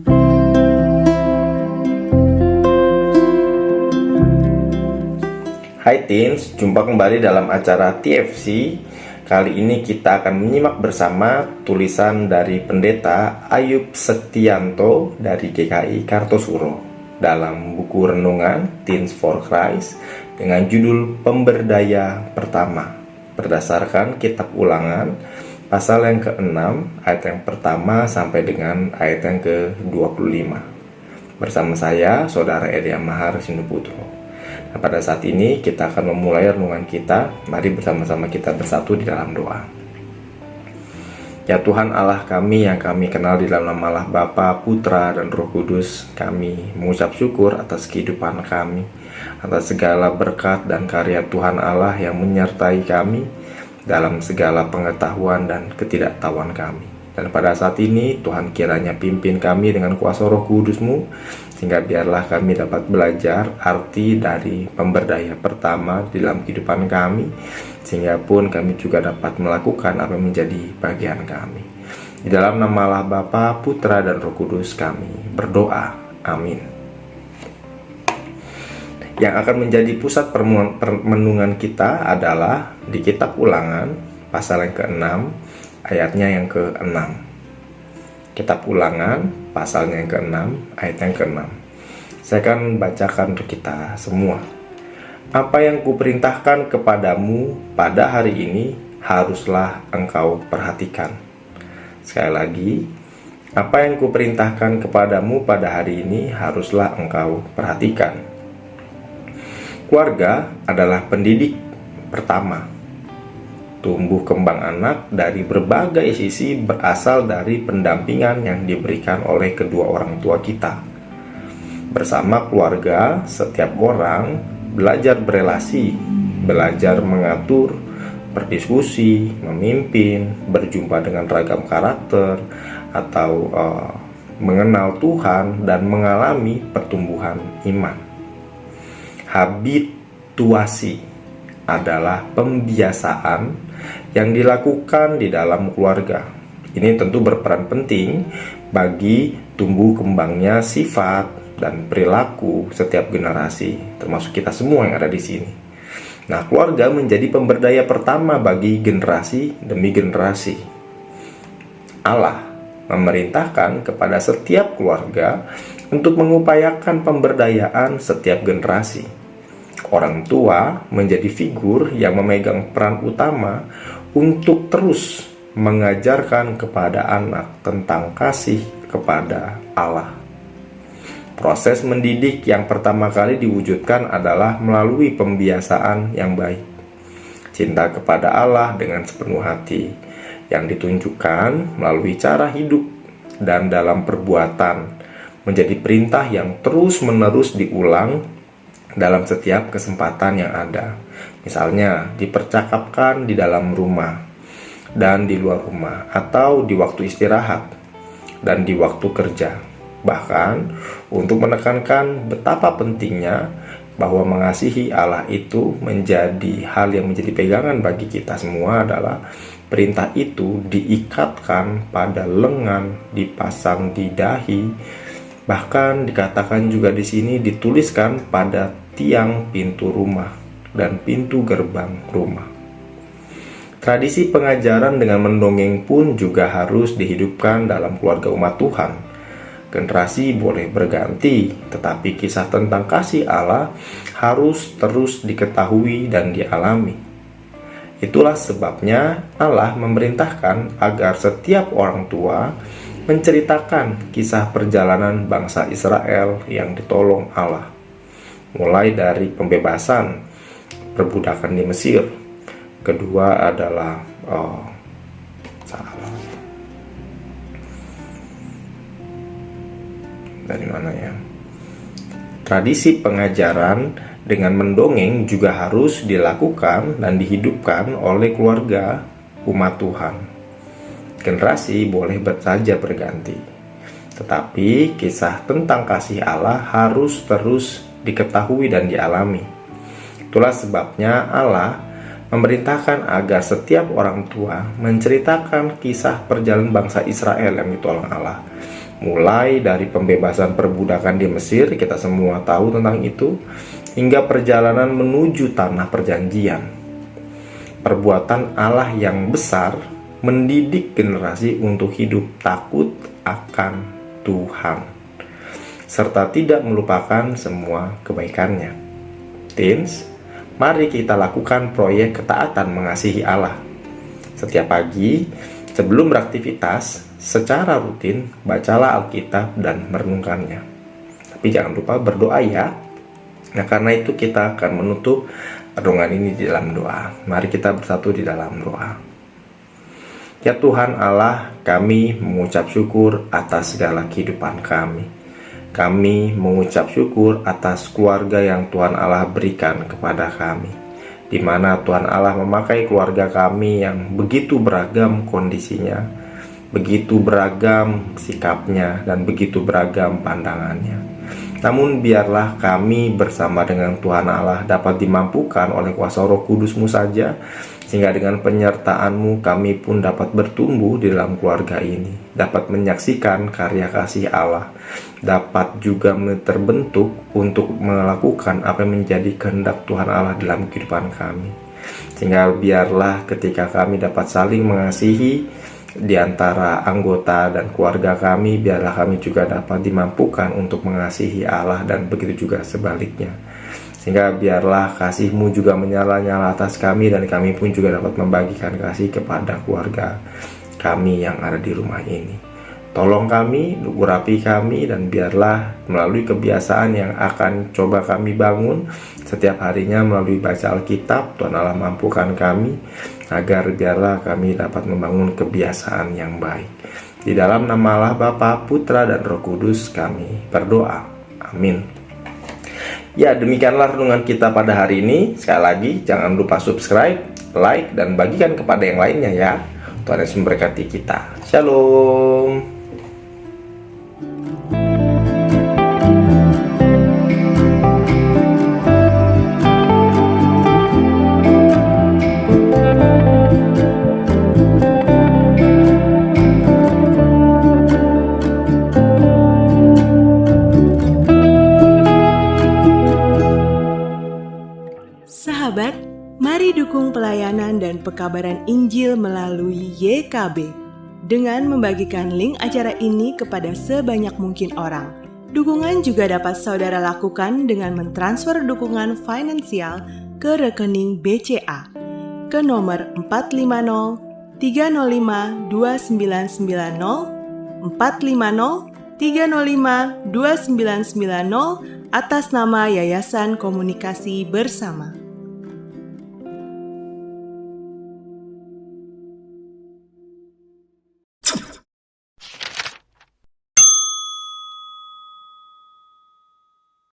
Hai teens, jumpa kembali dalam acara TFC. Kali ini kita akan menyimak bersama tulisan dari Pendeta Ayub Setianto dari GKI Kartosuro dalam buku renungan Teens for Christ dengan judul Pemberdaya Pertama berdasarkan Kitab Ulangan pasal yang ke-6 ayat yang pertama sampai dengan ayat yang ke-25. Bersama saya, Saudara Elia Mahar Sinduputro. Nah, pada saat ini kita akan memulai renungan kita. Mari bersama-sama kita bersatu di dalam doa. Ya Tuhan Allah kami yang kami kenal di dalam nama Allah Bapa, Putra, dan Roh Kudus, kami mengucap syukur atas kehidupan kami, atas segala berkat dan karya Tuhan Allah yang menyertai kami dalam segala pengetahuan dan ketidaktahuan kami. Dan pada saat ini Tuhan kiranya pimpin kami dengan kuasa Roh Kudus-Mu, sehingga biarlah kami dapat belajar arti dari pemberdaya pertama di dalam kehidupan kami, sehingga pun kami juga dapat melakukan apa yang menjadi bagian kami. Di dalam nama Allah Bapa, Putra, dan Roh Kudus kami berdoa. Amin. Yang akan menjadi pusat permenungan kita adalah di Kitab Ulangan pasal yang ke-6 ayatnya yang ke-6. Kitab Ulangan pasalnya yang ke-6 ayat yang ke-6. Saya akan bacakan untuk kita semua. Apa yang kuperintahkan kepadamu pada hari ini haruslah engkau perhatikan. Sekali lagi, apa yang kuperintahkan kepadamu pada hari ini haruslah engkau perhatikan. Keluarga adalah pendidik pertama. Tumbuh kembang anak dari berbagai sisi berasal dari pendampingan yang diberikan oleh kedua orang tua kita. Bersama keluarga, setiap orang belajar berelasi, belajar mengatur, berdiskusi, memimpin, berjumpa dengan ragam karakter, atau mengenal Tuhan dan mengalami pertumbuhan iman. Habituasi adalah pembiasaan yang dilakukan di dalam keluarga. Ini tentu berperan penting bagi tumbuh kembangnya sifat dan perilaku setiap generasi, termasuk kita semua yang ada di sini. Nah, keluarga menjadi pemberdaya pertama bagi generasi demi generasi. Allah memerintahkan kepada setiap keluarga untuk mengupayakan pemberdayaan setiap generasi. Orang tua menjadi figur yang memegang peran utama untuk terus mengajarkan kepada anak tentang kasih kepada Allah. Proses mendidik yang pertama kali diwujudkan adalah melalui pembiasaan yang baik. Cinta kepada Allah dengan sepenuh hati yang ditunjukkan melalui cara hidup dan dalam perbuatan menjadi perintah yang terus-menerus diulang dalam setiap kesempatan yang ada. Misalnya dipercakapkan di dalam rumah dan di luar rumah, atau di waktu istirahat dan di waktu kerja. Bahkan untuk menekankan betapa pentingnya bahwa mengasihi Allah itu menjadi hal yang menjadi pegangan bagi kita semua adalah perintah itu diikatkan pada lengan, dipasang di dahi. Bahkan dikatakan juga di sini dituliskan pada tiang pintu rumah dan pintu gerbang rumah. Tradisi pengajaran dengan mendongeng pun juga harus dihidupkan dalam keluarga umat Tuhan. Generasi boleh berganti, tetapi kisah tentang kasih Allah harus terus diketahui dan dialami. Itulah sebabnya Allah memerintahkan agar setiap orang tua menceritakan kisah perjalanan bangsa Israel yang ditolong Allah, mulai dari pembebasan perbudakan di Mesir. Kedua adalah tradisi pengajaran dengan mendongeng juga harus dilakukan dan dihidupkan oleh keluarga umat Tuhan. Generasi boleh saja berganti, tetapi kisah tentang kasih Allah harus terus diketahui dan dialami. Itulah sebabnya Allah memerintahkan agar setiap orang tua menceritakan kisah perjalanan bangsa Israel yang ditolong Allah, Mulai dari pembebasan perbudakan di Mesir, kita semua tahu tentang itu, hingga perjalanan menuju tanah perjanjian. Perbuatan Allah yang besar mendidik generasi untuk hidup takut akan Tuhan, serta tidak melupakan semua kebaikannya. Teens, mari kita lakukan proyek ketaatan mengasihi Allah. Setiap pagi, sebelum beraktivitas, secara rutin, bacalah Alkitab dan merenungkannya. Tapi jangan lupa berdoa ya. Nah, karena itu kita akan menutup renungan ini di dalam doa. Mari kita bersatu di dalam doa. Ya Tuhan Allah, kami mengucap syukur atas segala kehidupan kami. Kami mengucap syukur atas keluarga yang Tuhan Allah berikan kepada kami, di mana Tuhan Allah memakai keluarga kami yang begitu beragam kondisinya, begitu beragam sikapnya, dan begitu beragam pandangannya. Namun biarlah kami bersama dengan Tuhan Allah dapat dimampukan oleh kuasa Roh Kudus-Mu saja, sehingga dengan penyertaan-Mu kami pun dapat bertumbuh di dalam keluarga ini, dapat menyaksikan karya kasih Allah, dapat juga terbentuk untuk melakukan apa yang menjadi kehendak Tuhan Allah dalam kehidupan kami. Sehingga biarlah ketika kami dapat saling mengasihi di antara anggota dan keluarga kami, biarlah kami juga dapat dimampukan untuk mengasihi Allah, dan begitu juga sebaliknya. Sehingga biarlah kasih-Mu juga menyala-nyala atas kami, dan kami pun juga dapat membagikan kasih kepada keluarga kami yang ada di rumah ini. Tolong kami, urapi kami, dan biarlah melalui kebiasaan yang akan coba kami bangun setiap harinya melalui baca Alkitab, Tuhan Allah mampukan kami agar biarlah kami dapat membangun kebiasaan yang baik. Di dalam nama Allah Bapa, Putra, dan Roh Kudus kami berdoa. Amin. Ya, demikianlah renungan kita pada hari ini. Sekali lagi, jangan lupa subscribe, like, dan bagikan kepada yang lainnya ya. Tuhan Yesus memberkati kita. Shalom. Sahabat, mari dukung pelayanan dan pekabaran Injil melalui YKB dengan membagikan link acara ini kepada sebanyak mungkin orang. Dukungan juga dapat saudara lakukan dengan mentransfer dukungan finansial ke rekening BCA ke nomor 450 305 2990 450 305 2990 atas nama Yayasan Komunikasi Bersama.